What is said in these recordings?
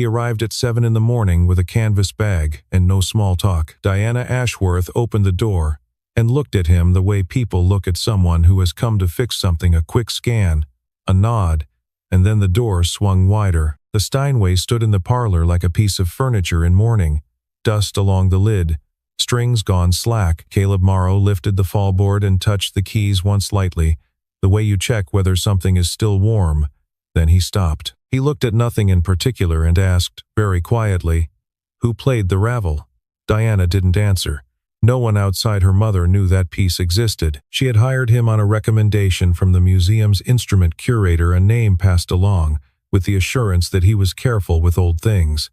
He arrived at 7 in the morning with a canvas bag and no small talk. Diana Ashworth opened the door and looked at him the way people look at someone who has come to fix something, a quick scan, a nod, and then the door swung wider. The Steinway stood in the parlor like a piece of furniture in mourning, dust along the lid, strings gone slack. Caleb Morrow lifted the fallboard and touched the keys once lightly, the way you check whether something is still warm. Then he stopped. He looked at nothing in particular and asked, very quietly, "Who played the Ravel?" Diana didn't answer. No one outside her mother knew that piece existed. She had hired him on a recommendation from the museum's instrument curator, a name passed along, with the assurance that he was careful with old things.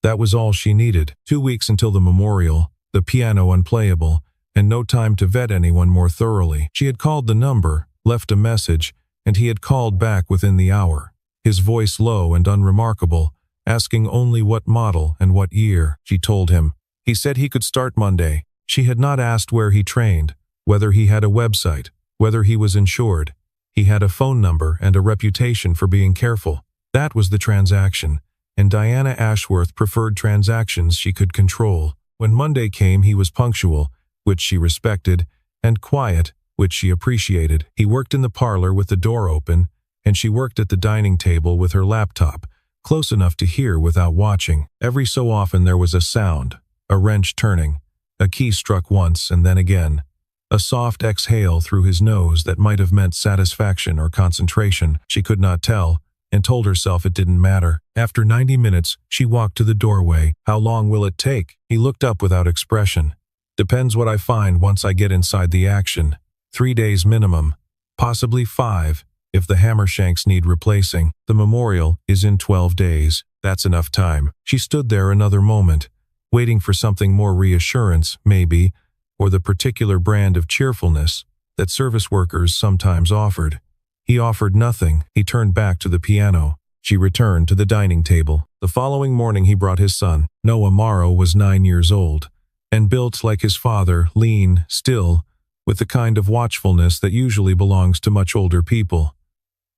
That was all she needed. 2 weeks until the memorial, the piano unplayable, and no time to vet anyone more thoroughly. She had called the number, left a message, and he had called back within the hour, his voice low and unremarkable, asking only what model and what year. She told him. He said he could start Monday. She had not asked where he trained, whether he had a website, whether he was insured. He had a phone number and a reputation for being careful. That was the transaction, and Diana Ashworth preferred transactions she could control. When Monday came, he was punctual, which she respected, and quiet, which she appreciated. He worked in the parlor with the door open, and she worked at the dining table with her laptop, close enough to hear without watching. Every so often there was a sound, a wrench turning, a key struck once and then again, a soft exhale through his nose that might have meant satisfaction or concentration. She could not tell, and told herself it didn't matter. After 90 minutes, she walked to the doorway. "How long will it take?" He looked up without expression. "Depends what I find once I get inside the action. 3 days minimum, possibly 5, if the hammer shanks need replacing. The memorial is in 12 days. That's enough time." She stood there another moment, waiting for something more reassurance, maybe, or the particular brand of cheerfulness that service workers sometimes offered. He offered nothing. He turned back to the piano. She returned to the dining table. The following morning he brought his son. Noah Morrow was 9 years old, and built like his father, lean, still, with the kind of watchfulness that usually belongs to much older people.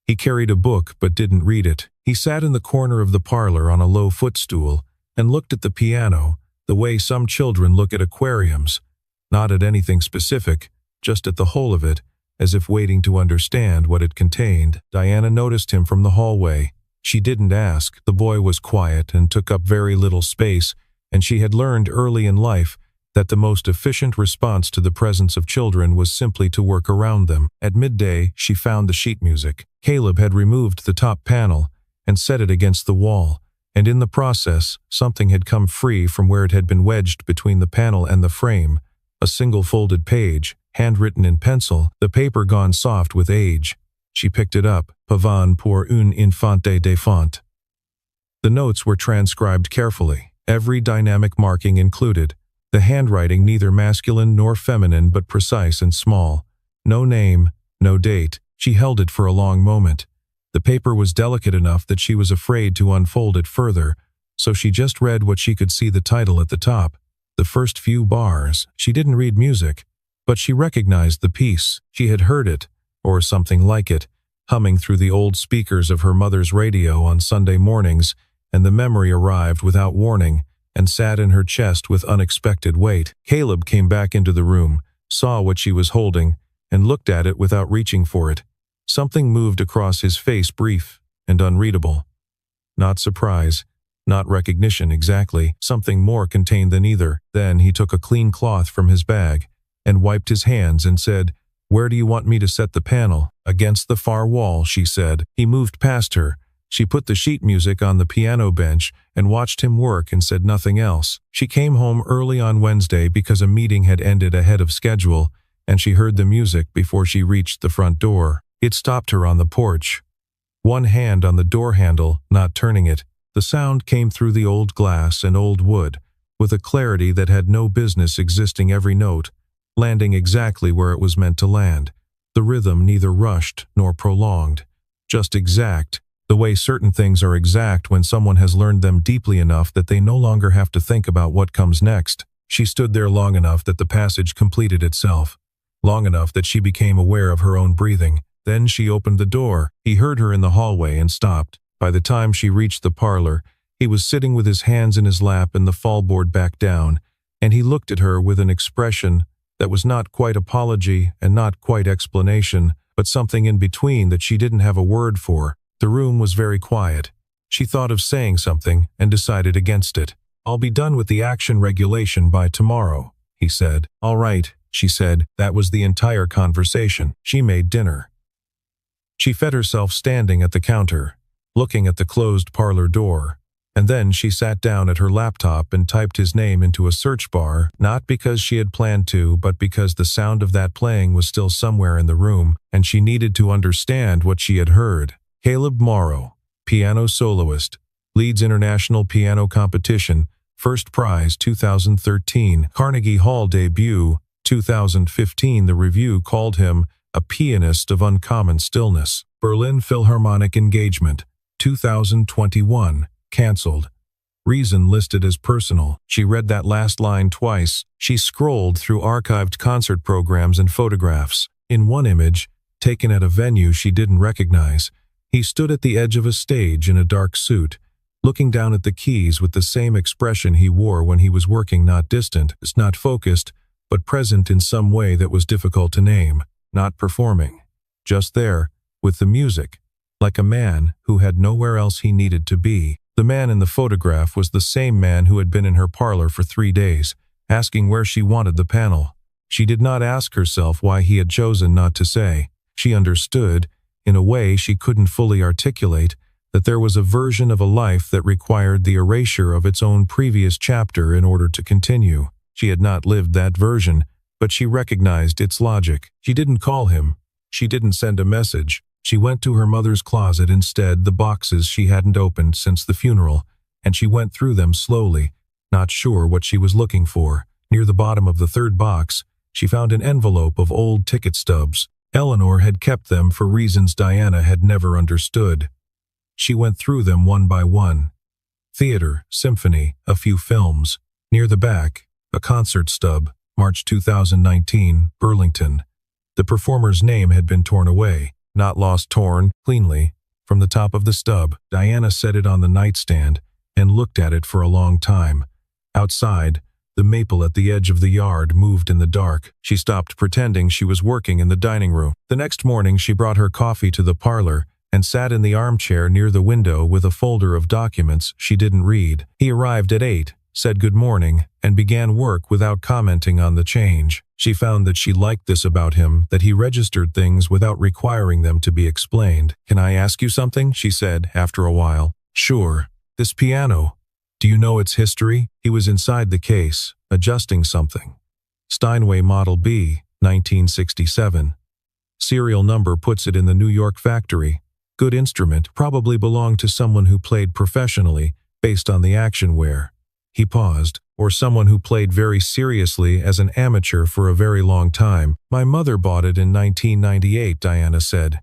He carried a book but didn't read it. He sat in the corner of the parlor on a low footstool and looked at the piano, the way some children look at aquariums, not at anything specific, just at the whole of it, as if waiting to understand what it contained. Diana noticed him from the hallway. She didn't ask. The boy was quiet and took up very little space, and she had learned early in life that the most efficient response to the presence of children was simply to work around them. At midday, she found the sheet music. Caleb had removed the top panel and set it against the wall, and in the process, something had come free from where it had been wedged between the panel and the frame, a single folded page, handwritten in pencil, the paper gone soft with age. She picked it up. "Pavane pour un infante de font." The notes were transcribed carefully, every dynamic marking included, the handwriting neither masculine nor feminine but precise and small. No name, no date. She held it for a long moment. The paper was delicate enough that she was afraid to unfold it further, so she just read what she could see, the title at the top. The first few bars. She didn't read music, but she recognized the piece. She had heard it, or something like it, humming through the old speakers of her mother's radio on Sunday mornings, and the memory arrived without warning and sat in her chest with unexpected weight. Caleb came back into the room, saw what she was holding, and looked at it without reaching for it. Something moved across his face, brief and unreadable. Not surprise, not recognition exactly, something more contained than either. Then he took a clean cloth from his bag and wiped his hands and said, "Where do you want me to set the panel?" "Against the far wall," she said. He moved past her. She put the sheet music on the piano bench and watched him work and said nothing else. She came home early on Wednesday because a meeting had ended ahead of schedule, and she heard the music before she reached the front door. It stopped her on the porch. One hand on the door handle, not turning it. The sound came through the old glass and old wood, with a clarity that had no business existing, every note landing exactly where it was meant to land. The rhythm neither rushed nor prolonged, just exact, the way certain things are exact when someone has learned them deeply enough that they no longer have to think about what comes next. She stood there long enough that the passage completed itself, long enough that she became aware of her own breathing. Then she opened the door. He heard her in the hallway and stopped. By the time she reached the parlor, He was sitting with his hands in his lap and the fallboard back down, and he looked at her with an expression that was not quite apology and not quite explanation, but something in between that she didn't have a word for. The room was very quiet. She thought of saying something and decided against it. "I'll be done with the action regulation by tomorrow," he said. "All right," she said. That was the entire conversation. She made dinner. She fed herself standing at the counter, looking at the closed parlor door, and then she sat down at her laptop and typed his name into a search bar, not because she had planned to, but because the sound of that playing was still somewhere in the room, and she needed to understand what she had heard. Caleb Morrow, piano soloist, Leeds International Piano Competition, first prize 2013, Carnegie Hall debut 2015. The review called him a pianist of uncommon stillness. Berlin Philharmonic engagement, 2021, cancelled. Reason listed as personal. She read that last line twice. She scrolled through archived concert programs and photographs. In one image, taken at a venue she didn't recognize, he stood at the edge of a stage in a dark suit, looking down at the keys with the same expression he wore when he was working, not distant, not focused, but present in some way that was difficult to name, not performing. Just there, with the music, like a man who had nowhere else he needed to be. The man in the photograph was the same man who had been in her parlor for 3 days, asking where she wanted the panel. She did not ask herself why he had chosen not to say. She understood, in a way she couldn't fully articulate, that there was a version of a life that required the erasure of its own previous chapter in order to continue. She had not lived that version, but she recognized its logic. She didn't call him. She didn't send a message. She went to her mother's closet instead, the boxes she hadn't opened since the funeral, and she went through them slowly, not sure what she was looking for. Near the bottom of the third box, she found an envelope of old ticket stubs. Eleanor had kept them for reasons Diana had never understood. She went through them one by one. Theater, symphony, a few films. Near the back, a concert stub, March 2019, Burlington. The performer's name had been torn away, not lost, torn, cleanly, from the top of the stub. Diana set it on the nightstand and looked at it for a long time. Outside, the maple at the edge of the yard moved in the dark. She stopped pretending she was working in the dining room. The next morning she brought her coffee to the parlor and sat in the armchair near the window with a folder of documents she didn't read. He arrived at 8, said good morning, and began work without commenting on the change. She found that she liked this about him, that he registered things without requiring them to be explained. "Can I ask you something?" she said after a while. "Sure. This piano. Do you know its history?" He was inside the case, adjusting something. "Steinway Model B, 1967. Serial number puts it in the New York factory. Good instrument, probably belonged to someone who played professionally, based on the action wear." He paused. "Or someone who played very seriously as an amateur for a very long time. My mother bought it in 1998, Diana said.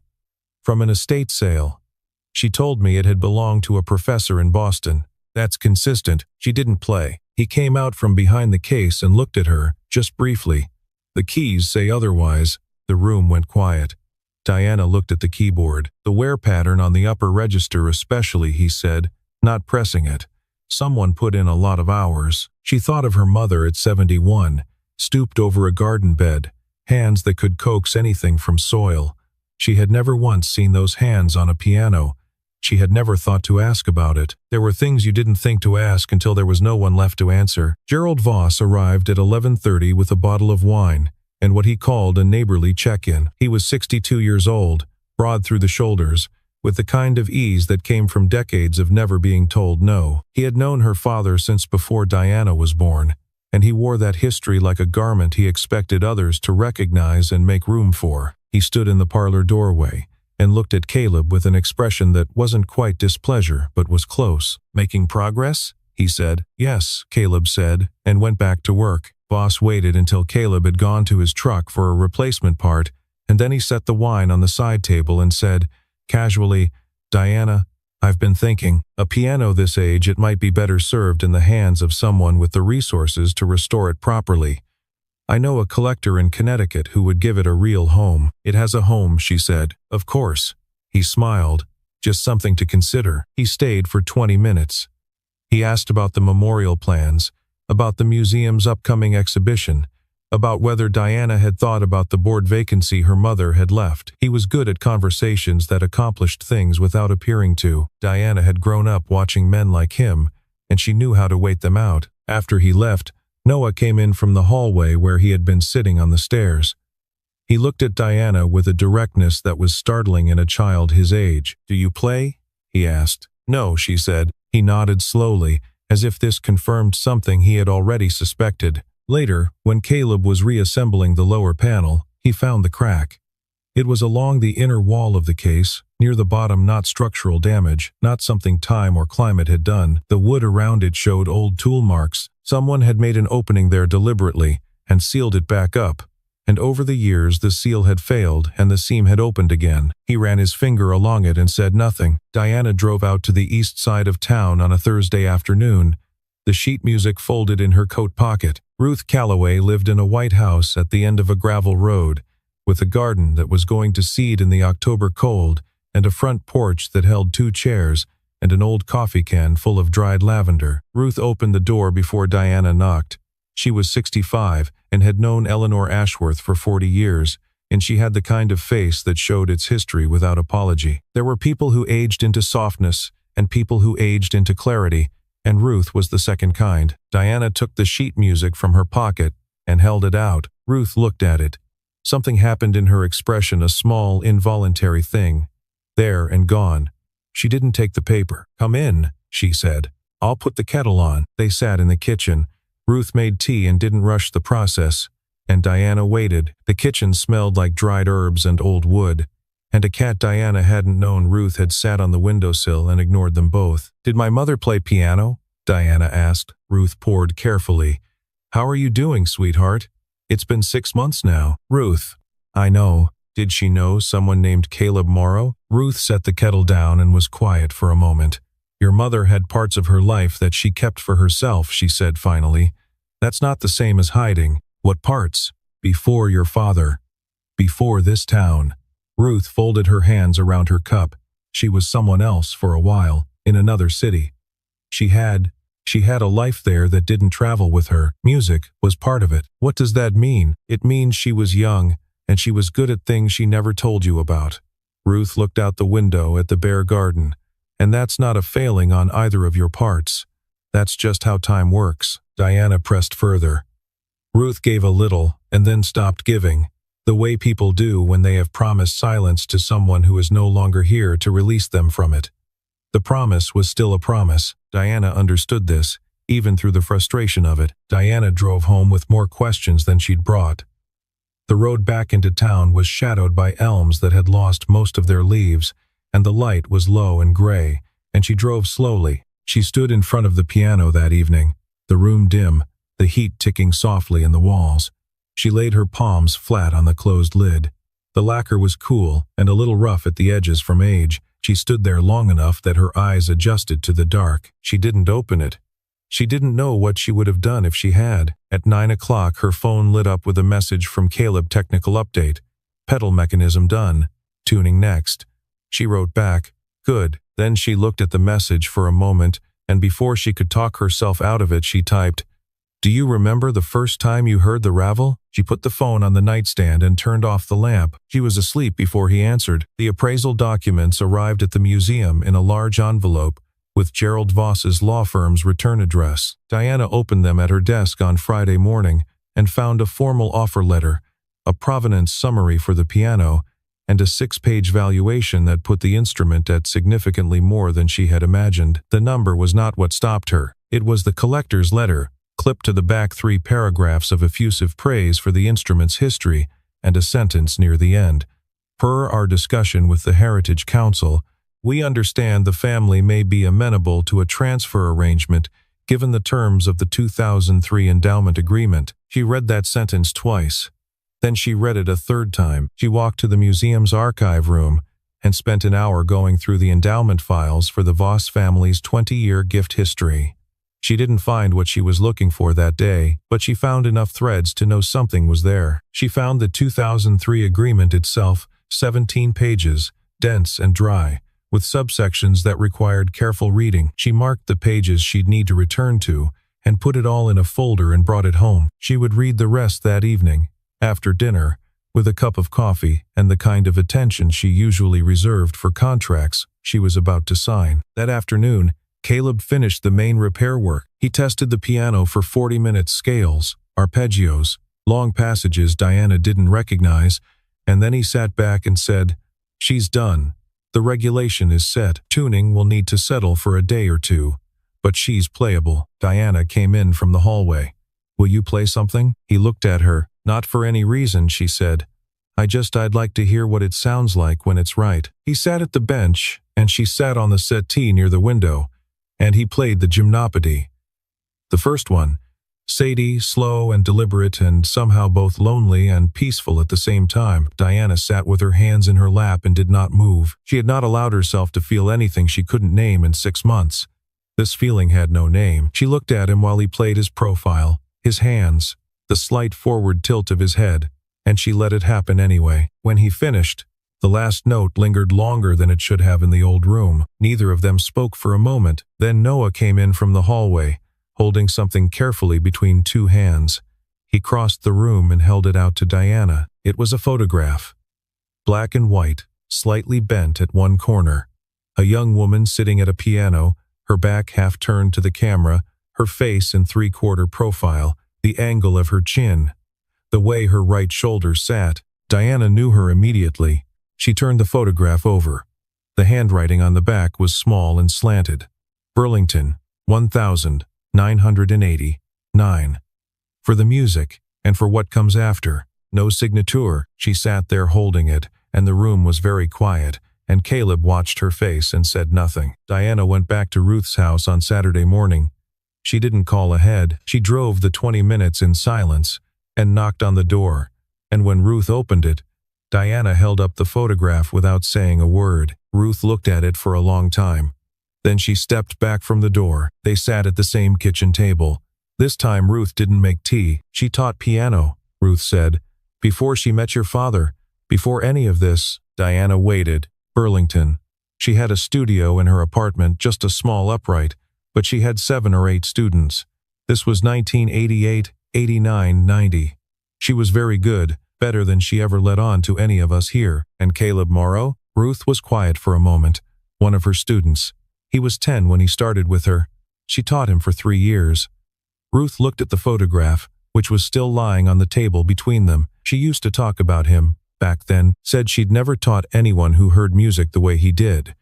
"From an estate sale. She told me it had belonged to a professor in Boston." "That's consistent." She didn't play. He came out from behind the case and looked at her, just briefly. "The keys say otherwise." The room went quiet. Diana looked at the keyboard. "The wear pattern on the upper register especially," he said, not pressing it. "Someone put in a lot of hours." She thought of her mother at 71, stooped over a garden bed, hands that could coax anything from soil. She had never once seen those hands on a piano. She had never thought to ask about it. There were things you didn't think to ask until there was no one left to answer. Gerald Voss arrived at 11:30 with a bottle of wine and what he called a neighborly check-in. He was 62 years old, broad through the shoulders, with the kind of ease that came from decades of never being told no. He had known her father since before Diana was born, and he wore that history like a garment he expected others to recognize and make room for. He stood in the parlor doorway and looked at Caleb with an expression that wasn't quite displeasure but was close. "Making progress?" he said. "Yes," Caleb said, and went back to work. Voss waited until Caleb had gone to his truck for a replacement part, and then he set the wine on the side table and said, casually, "Diana, I've been thinking, a piano this age, it might be better served in the hands of someone with the resources to restore it properly. I know a collector in Connecticut who would give it a real home." "It has a home," she said. "Of course." He smiled. "Just something to consider." He stayed for 20 minutes. He asked about the memorial plans, about the museum's upcoming exhibition, about whether Diana had thought about the board vacancy her mother had left. He was good at conversations that accomplished things without appearing to. Diana had grown up watching men like him, and she knew how to wait them out. After he left, Noah came in from the hallway where he had been sitting on the stairs. He looked at Diana with a directness that was startling in a child his age. "Do you play?" he asked. "No," she said. He nodded slowly, as if this confirmed something he had already suspected. Later, when Caleb was reassembling the lower panel, he found the crack. It was along the inner wall of the case, near the bottom, not structural damage, not something time or climate had done. The wood around it showed old tool marks. Someone had made an opening there deliberately and sealed it back up. And over the years the seal had failed and the seam had opened again. He ran his finger along it and said nothing. Diana drove out to the east side of town on a Thursday afternoon, the sheet music folded in her coat pocket. Ruth Calloway lived in a white house at the end of a gravel road, with a garden that was going to seed in the October cold and a front porch that held 2 chairs and an old coffee can full of dried lavender. Ruth opened the door before Diana knocked. She was 65 and had known Eleanor Ashworth for 40 years, and she had the kind of face that showed its history without apology. There were people who aged into softness and people who aged into clarity, and Ruth was the second kind. Diana took the sheet music from her pocket and held it out. Ruth looked at it. Something happened in her expression, a small, involuntary thing. There and gone. She didn't take the paper. "Come in," she said. "I'll put the kettle on." They sat in the kitchen. Ruth made tea and didn't rush the process, and Diana waited. The kitchen smelled like dried herbs and old wood, and a cat Diana hadn't known Ruth had sat on the windowsill and ignored them both. "Did my mother play piano?" Diana asked. Ruth poured carefully. "How are you doing, sweetheart? It's been 6 months now." "Ruth, I know." Did she know someone named Caleb Morrow? Ruth set the kettle down and was quiet for a moment. "Your mother had parts of her life that she kept for herself," she said finally. "That's not the same as hiding." "What parts?" "Before your father. Before this town." Ruth folded her hands around her cup. She was someone else for a while, in another city. She had a life there that didn't travel with her. Music was part of it. "What does that mean?" "It means she was young, and she was good at things she never told you about." Ruth looked out the window at the bare garden. "And that's not a failing on either of your parts. That's just how time works." Diana pressed further. Ruth gave a little, and then stopped giving, the way people do when they have promised silence to someone who is no longer here to release them from it. The promise was still a promise. Diana understood this, even through the frustration of it. Diana drove home with more questions than she'd brought. The road back into town was shadowed by elms that had lost most of their leaves, and the light was low and gray, and she drove slowly. She stood in front of the piano that evening, the room dim, the heat ticking softly in the walls. She laid her palms flat on the closed lid. The lacquer was cool and a little rough at the edges from age. She stood there long enough that her eyes adjusted to the dark. She didn't open it. She didn't know what she would have done if she had. At 9 o'clock, her phone lit up with a message from Caleb. "Technical update. Pedal mechanism done. Tuning next." She wrote back, "Good." Then she looked at the message for a moment, and before she could talk herself out of it, she typed, "Do you remember the first time you heard the Ravel?" She put the phone on the nightstand and turned off the lamp. She was asleep before he answered. The appraisal documents arrived at the museum in a large envelope with Gerald Voss's law firm's return address. Diana opened them at her desk on Friday morning and found a formal offer letter, a provenance summary for the piano, and a 6-page valuation that put the instrument at significantly more than she had imagined. The number was not what stopped her. It was the collector's letter, clipped to the back 3 paragraphs of effusive praise for the instrument's history, and a sentence near the end. "Per our discussion with the Heritage Council, we understand the family may be amenable to a transfer arrangement given the terms of the 2003 endowment agreement." She read that sentence twice. Then she read it a third time. She walked to the museum's archive room and spent an hour going through the endowment files for the Voss family's 20-year gift history. She didn't find what she was looking for that day, but she found enough threads to know something was there. She found the 2003 agreement itself, 17 pages, dense and dry, with subsections that required careful reading. She marked the pages she'd need to return to and put it all in a folder and brought it home. She would read the rest that evening, after dinner, with a cup of coffee and the kind of attention she usually reserved for contracts she was about to sign. That afternoon, Caleb finished the main repair work. He tested the piano for 40-minute scales, arpeggios, long passages Diana didn't recognize, and then he sat back and said, "She's done. The regulation is set. Tuning will need to settle for a day or two, but she's playable." Diana came in from the hallway. "Will you play something?" He looked at her. "Not for any reason," she said. I'd like to hear what it sounds like when it's right." He sat at the bench, and she sat on the settee near the window, and he played the gymnopédie. The first one, Sadie, slow and deliberate and somehow both lonely and peaceful at the same time. Diana sat with her hands in her lap and did not move. She had not allowed herself to feel anything she couldn't name in 6 months. This feeling had no name. She looked at him while he played his profile, his hands, the slight forward tilt of his head, and she let it happen anyway. When he finished, the last note lingered longer than it should have in the old room. Neither of them spoke for a moment. Then Noah came in from the hallway, holding something carefully between 2 hands. He crossed the room and held it out to Diana. It was a photograph. Black and white, slightly bent at one corner. A young woman sitting at a piano, her back half turned to the camera, her face in 3/4 profile, the angle of her chin, the way her right shoulder sat. Diana knew her immediately. She turned the photograph over. The handwriting on the back was small and slanted. Burlington, 1989. For the music, and for what comes after. No signature. She sat there holding it, and the room was very quiet, and Caleb watched her face and said nothing. Diana went back to Ruth's house on Saturday morning. She didn't call ahead. She drove the 20 minutes in silence and knocked on the door, and when Ruth opened it, Diana held up the photograph without saying a word. Ruth looked at it for a long time. Then she stepped back from the door. They sat at the same kitchen table. This time Ruth didn't make tea. "She taught piano," Ruth said, "before she met your father, before any of this." Diana waited. Burlington. She had a studio in her apartment, just a small upright, but she had 7 or 8 students. This was 1988, 89, 90. She was very good, better than she ever let on to any of us here. And Caleb Morrow? Ruth was quiet for a moment. One of her students. He was 10 when he started with her. She taught him for 3 years. Ruth looked at the photograph, which was still lying on the table between them. She used to talk about him, back then, said she'd never taught anyone who heard music the way he did.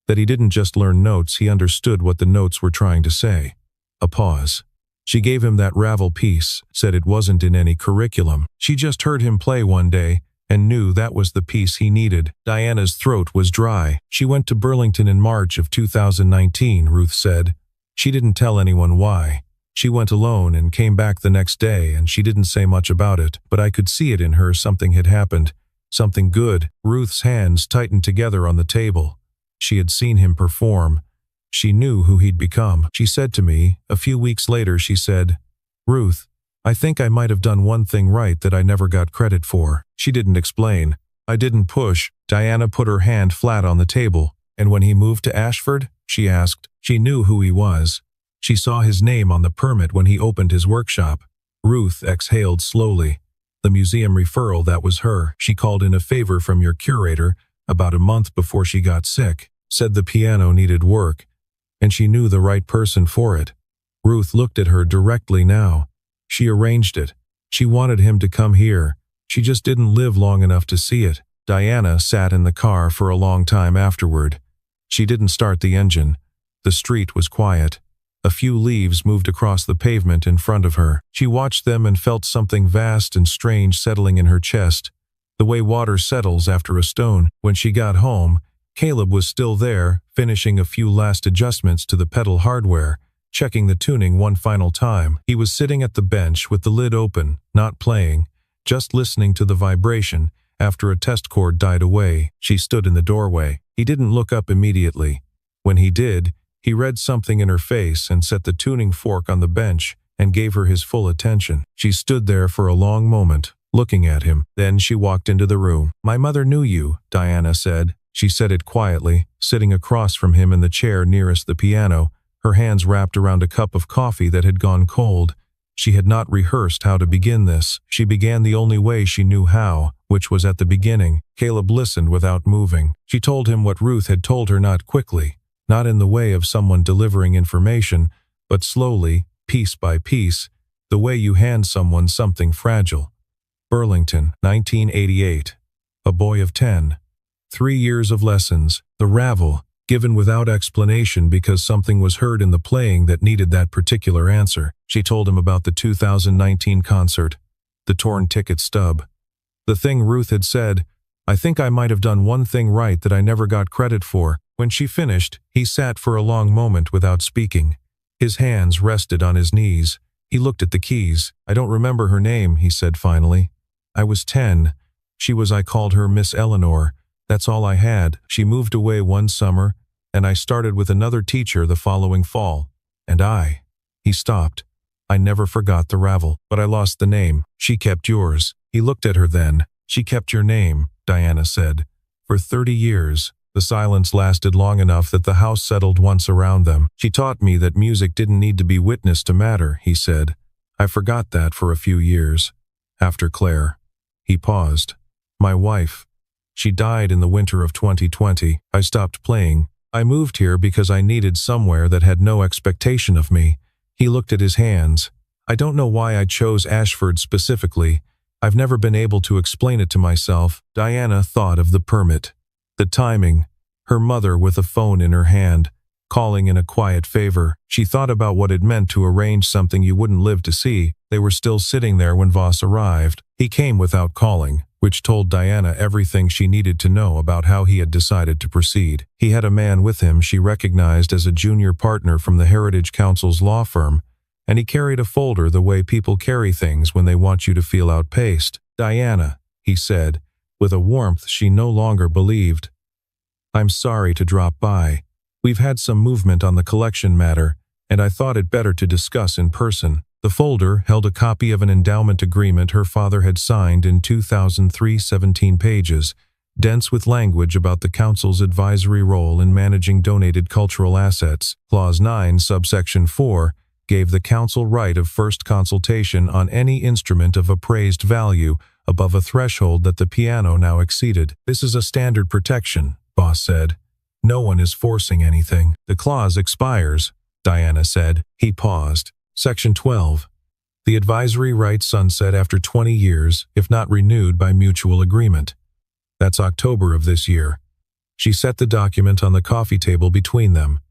That he didn't just learn notes, he understood what the notes were trying to say. A pause. She gave him that Ravel piece, said it wasn't in any curriculum. She just heard him play one day, and knew that was the piece he needed. Diana's throat was dry. She went to Burlington in March of 2019, Ruth said. She didn't tell anyone why. She went alone and came back the next day, and she didn't say much about it, but I could see it in her. Something had happened. Something good. Ruth's hands tightened together on the table. She had seen him perform. She knew who he'd become. She said to me, a few weeks later, she said, "Ruth, I think I might have done one thing right that I never got credit for." She didn't explain. I didn't push. Diana put her hand flat on the table. "And when he moved to Ashford?" she asked. She knew who he was. She saw his name on the permit when he opened his workshop. Ruth exhaled slowly. The museum referral, that was her. She called in a favor from your curator about a month before she got sick. Said the piano needed work, and she knew the right person for it. Ruth looked at her directly now. She arranged it. She wanted him to come here. She just didn't live long enough to see it. Diana sat in the car for a long time afterward. She didn't start the engine. The street was quiet. A few leaves moved across the pavement in front of her. She watched them and felt something vast and strange settling in her chest, the way water settles after a stone. When she got home, Caleb was still there, finishing a few last adjustments to the pedal hardware, checking the tuning one final time. He was sitting at the bench with the lid open, not playing, just listening to the vibration after a test chord died away. She stood in the doorway. He didn't look up immediately. When he did, he read something in her face and set the tuning fork on the bench and gave her his full attention. She stood there for a long moment, looking at him. Then she walked into the room. "My mother knew you," Diana said. She said it quietly, sitting across from him in the chair nearest the piano, her hands wrapped around a cup of coffee that had gone cold. She had not rehearsed how to begin this. She began the only way she knew how, which was at the beginning. Caleb listened without moving. She told him what Ruth had told her, not quickly, not in the way of someone delivering information, but slowly, piece by piece, the way you hand someone something fragile. Burlington, 1988. A boy of 10. 3 years of lessons. The ravel, given without explanation because something was heard in the playing that needed that particular answer. She told him about the 2019 concert, the torn ticket stub. The thing Ruth had said, "I think I might have done one thing right that I never got credit for." When she finished, he sat for a long moment without speaking. His hands rested on his knees. He looked at the keys. "I don't remember her name," he said finally. "I was 10. I called her Miss Eleanor. That's all I had. She moved away one summer, and I started with another teacher the following fall. And He stopped. "I never forgot the ravel, but I lost the name. She kept yours." He looked at her then. "She kept your name," Diana said. "For 30 years. The silence lasted long enough that the house settled once around them. "She taught me that music didn't need to be witnessed to matter," he said. "I forgot that for a few years. After Claire." He paused. "My wife. She died in the winter of 2020. I stopped playing. I moved here because I needed somewhere that had no expectation of me." He looked at his hands. "I don't know why I chose Ashford specifically. I've never been able to explain it to myself." Diana thought of the permit. The timing. Her mother with a phone in her hand, calling in a quiet favor. She thought about what it meant to arrange something you wouldn't live to see. They were still sitting there when Voss arrived. He came without calling, which told Diana everything she needed to know about how he had decided to proceed. He had a man with him she recognized as a junior partner from the Heritage Council's law firm, and he carried a folder the way people carry things when they want you to feel outpaced. "Diana," he said, with a warmth she no longer believed. "I'm sorry to drop by. We've had some movement on the collection matter, and I thought it better to discuss in person." The folder held a copy of an endowment agreement her father had signed in 2003, 17 pages, dense with language about the council's advisory role in managing donated cultural assets. Clause 9, subsection 4, gave the council right of first consultation on any instrument of appraised value above a threshold that the piano now exceeded. "This is a standard protection," Voss said. "No one is forcing anything." "The clause expires," Diana said. He paused. Section 12. The advisory rights sunset after 20 years, if not renewed by mutual agreement. That's October of this year. She set the document on the coffee table between them.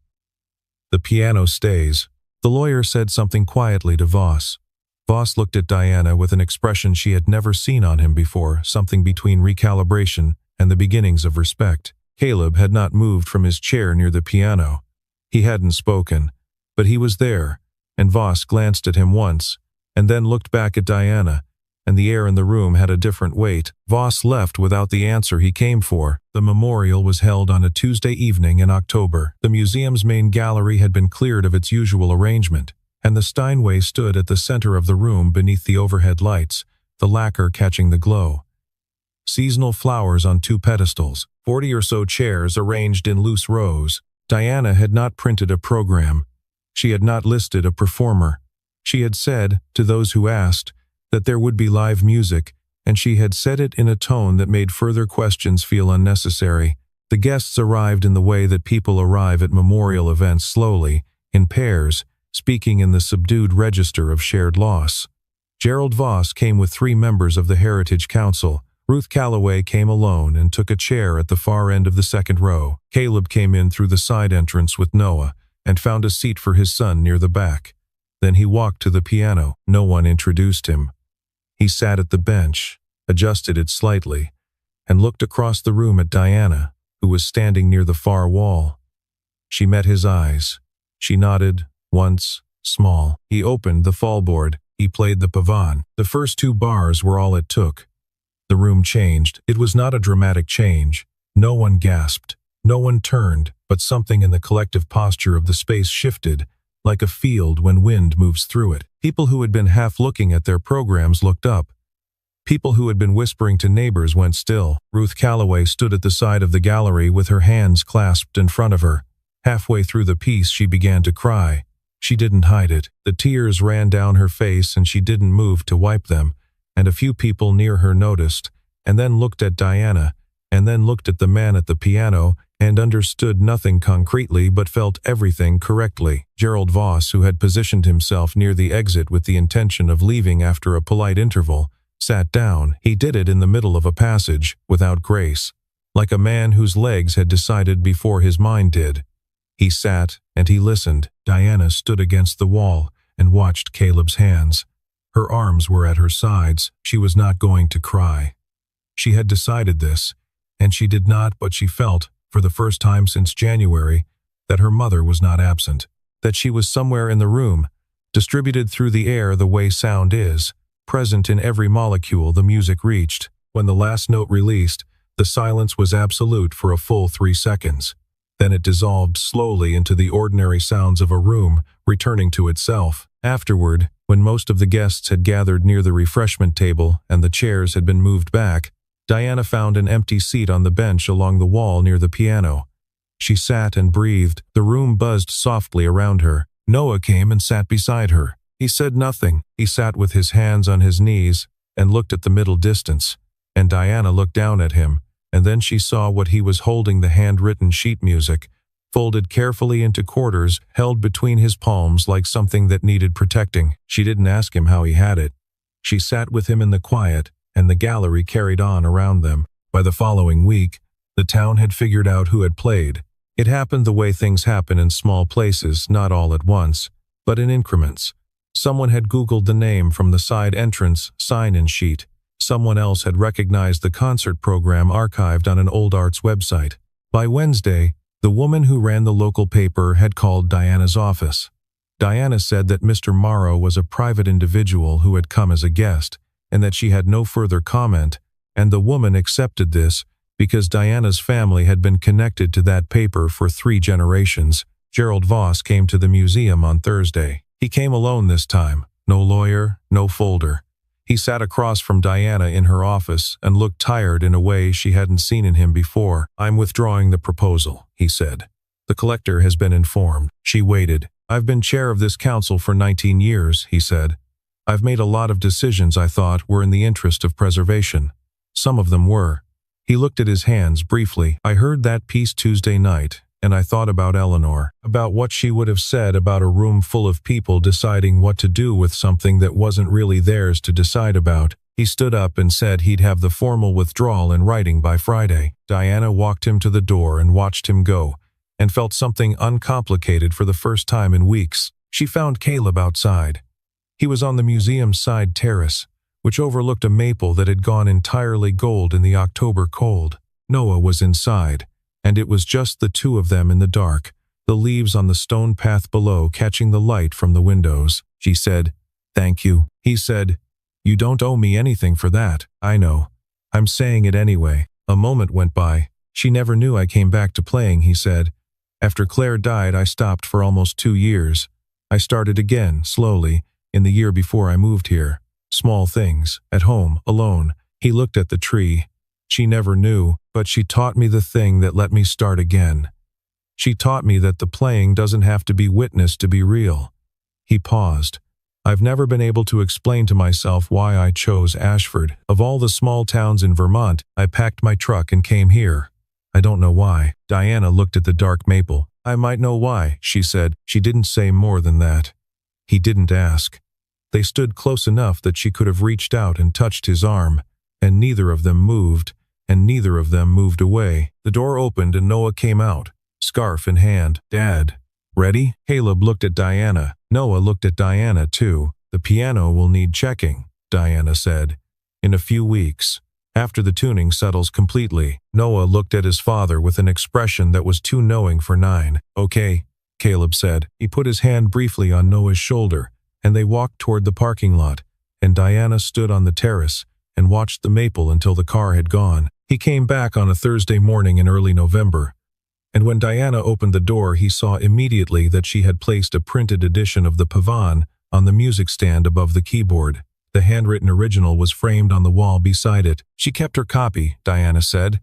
"The piano stays." The lawyer said something quietly to Voss. Voss looked at Diana with an expression she had never seen on him before, something between recalibration and the beginnings of respect. Caleb had not moved from his chair near the piano. He hadn't spoken, but he was there, and Voss glanced at him once, and then looked back at Diana, and the air in the room had a different weight. Voss left without the answer he came for. The memorial was held on a Tuesday evening in October. The museum's main gallery had been cleared of its usual arrangement, and the Steinway stood at the center of the room beneath the overhead lights, the lacquer catching the glow. Seasonal flowers on 2 pedestals, 40 or so chairs arranged in loose rows. Diana had not printed a program. She had not listed a performer. She had said, to those who asked, that there would be live music, and she had said it in a tone that made further questions feel unnecessary. The guests arrived in the way that people arrive at memorial events, slowly, in pairs, speaking in the subdued register of shared loss. Gerald Voss came with 3 members of the Heritage Council. Ruth Calloway came alone and took a chair at the far end of the second row. Caleb came in through the side entrance with Noah and found a seat for his son near the back. Then he walked to the piano. No one introduced him. He sat at the bench, adjusted it slightly, and looked across the room at Diana, who was standing near the far wall. She met his eyes. She nodded, once, small. He opened the fallboard. He played the pavane. The first 2 bars were all it took. The room changed. It was not a dramatic change. No one gasped. No one turned, but something in the collective posture of the space shifted, like a field when wind moves through it. People who had been half looking at their programs looked up. People who had been whispering to neighbors went still. Ruth Calloway stood at the side of the gallery with her hands clasped in front of her. Halfway through the piece she began to cry. She didn't hide it. The tears ran down her face and she didn't move to wipe them, and a few people near her noticed, and then looked at Diana, and then looked at the man at the piano, and understood nothing concretely but felt everything correctly. Gerald Voss, who had positioned himself near the exit with the intention of leaving after a polite interval, sat down. He did it in the middle of a passage, without grace, like a man whose legs had decided before his mind did. He sat, and he listened. Diana stood against the wall and watched Caleb's hands. Her arms were at her sides. She was not going to cry. She had decided this, and she did not, but she felt, for the first time since January, that her mother was not absent, that she was somewhere in the room, distributed through the air the way sound is, present in every molecule the music reached. When the last note released, the silence was absolute for a full 3 seconds. Then it dissolved slowly into the ordinary sounds of a room, returning to itself. Afterward, when most of the guests had gathered near the refreshment table and the chairs had been moved back, Diana found an empty seat on the bench along the wall near the piano. She sat and breathed. The room buzzed softly around her. Noah came and sat beside her. He said nothing. He sat with his hands on his knees and looked at the middle distance, and Diana looked down at him, and then she saw what he was holding, the handwritten sheet music, folded carefully into quarters, held between his palms like something that needed protecting. She didn't ask him how he had it. She sat with him in the quiet, and the gallery carried on around them. By the following week, the town had figured out who had played. It happened the way things happen in small places, not all at once, but in increments. Someone had Googled the name from the side entrance sign-in sheet. Someone else had recognized the concert program archived on an old arts website. By Wednesday, the woman who ran the local paper had called Diana's office. Diana said that Mr. Morrow was a private individual who had come as a guest, and that she had no further comment, and the woman accepted this because Diana's family had been connected to that paper for 3 generations. Gerald Voss came to the museum on Thursday. He came alone this time. No lawyer, no folder. He sat across from Diana in her office and looked tired in a way she hadn't seen in him before. "I'm withdrawing the proposal," he said. "The collector has been informed." She waited. "I've been chair of this council for 19 years, he said. "I've made a lot of decisions I thought were in the interest of preservation. Some of them were." He looked at his hands briefly. "I heard that piece Tuesday night, and I thought about Eleanor, about what she would have said about a room full of people deciding what to do with something that wasn't really theirs to decide about." He stood up and said he'd have the formal withdrawal in writing by Friday. Diana walked him to the door and watched him go, and felt something uncomplicated for the first time in weeks. She found Caleb outside. He was on the museum's side terrace, which overlooked a maple that had gone entirely gold in the October cold. Noah was inside, and it was just the two of them in the dark, the leaves on the stone path below catching the light from the windows. She said, "Thank you." He said, "You don't owe me anything for that." "I know. I'm saying it anyway." A moment went by. "She never knew I came back to playing," he said. "After Claire died, I stopped for almost 2 years. I started again, slowly, in the year before I moved here. Small things, at home, alone." He looked at the tree. "She never knew, but she taught me the thing that let me start again. She taught me that the playing doesn't have to be witnessed to be real." He paused. "I've never been able to explain to myself why I chose Ashford. Of all the small towns in Vermont, I packed my truck and came here. I don't know why." Diana looked at the dark maple. "I might know why," she said. She didn't say more than that. He didn't ask. They stood close enough that she could have reached out and touched his arm, and neither of them moved, and neither of them moved away. The door opened and Noah came out, scarf in hand. "Dad, ready?" Caleb looked at Diana. Noah looked at Diana too. "The piano will need checking," Diana said. "In a few weeks, after the tuning settles completely." Noah looked at his father with an expression that was too knowing for 9. "Okay," Caleb said. He put his hand briefly on Noah's shoulder, and they walked toward the parking lot, and Diana stood on the terrace and watched the maple until the car had gone. He came back on a Thursday morning in early November, and when Diana opened the door he saw immediately that she had placed a printed edition of the Pavane on the music stand above the keyboard. The handwritten original was framed on the wall beside it. She kept her copy, Diana said.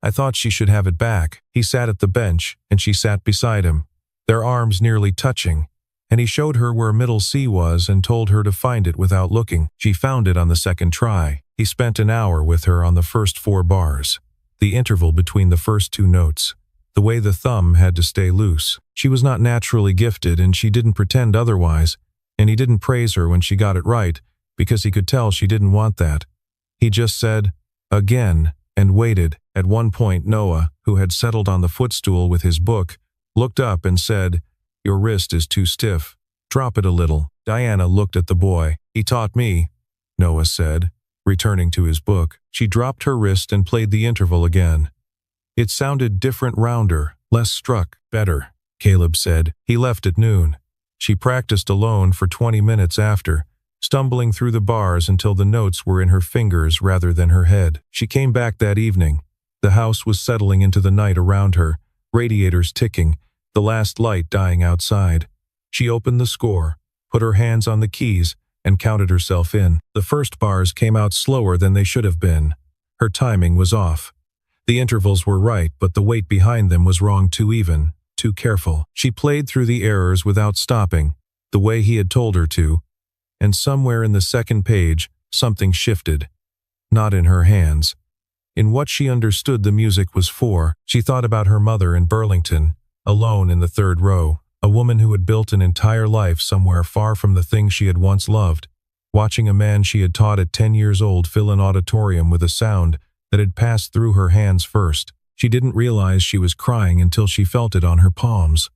I thought she should have it back. He sat at the bench, and she sat beside him, their arms nearly touching, and he showed her where middle C was and told her to find it without looking. She found it on the second try. He spent an hour with her on the first 4 bars, the interval between the first 2 notes, the way the thumb had to stay loose. She was not naturally gifted, and she didn't pretend otherwise, and he didn't praise her when she got it right, because he could tell she didn't want that. He just said, again, and waited. At one point, Noah, who had settled on the footstool with his book, looked up and said, Your wrist is too stiff. Drop it a little. Diana looked at the boy. He taught me, Noah said, returning to his book. She dropped her wrist and played the interval again. It sounded different, rounder, less struck. Better, Caleb said. He left at noon. She practiced alone for 20 minutes after, stumbling through the bars until the notes were in her fingers rather than her head. She came back that evening. The house was settling into the night around her, radiators ticking, the last light dying outside. She opened the score, put her hands on the keys, and counted herself in. The first bars came out slower than they should have been. Her timing was off. The intervals were right, but the weight behind them was wrong, too even, too careful. She played through the errors without stopping, the way he had told her to, and somewhere in the second page, something shifted. Not in her hands. In what she understood the music was for. She thought about her mother in Burlington, alone in the 3rd row, a woman who had built an entire life somewhere far from the things she had once loved, watching a man she had taught at 10 years old fill an auditorium with a sound that had passed through her hands first. She didn't realize she was crying until she felt it on her palms.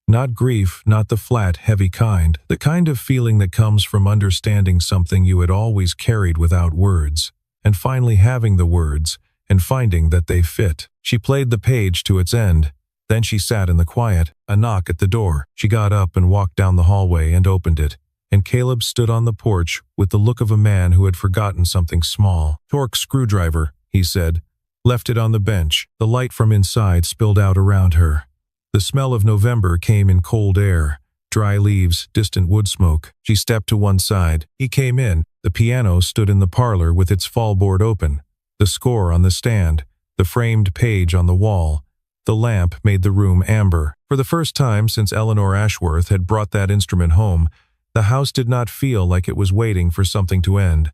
Not grief, not the flat, heavy kind, the kind of feeling that comes from understanding something you had always carried without words, and finally having the words, and finding that they fit. She played the page to its end. Then she sat in the quiet. A knock at the door. She got up and walked down the hallway and opened it, and Caleb stood on the porch with the look of a man who had forgotten something small. Torque screwdriver, he said. Left it on the bench. The light from inside spilled out around her. The smell of November came in cold air, dry leaves, distant wood smoke. She stepped to one side. He came in. The piano stood in the parlor with its fallboard open, the score on the stand, the framed page on the wall. The lamp made the room amber. For the first time since Eleanor Ashworth had brought that instrument home, the house did not feel like it was waiting for something to end.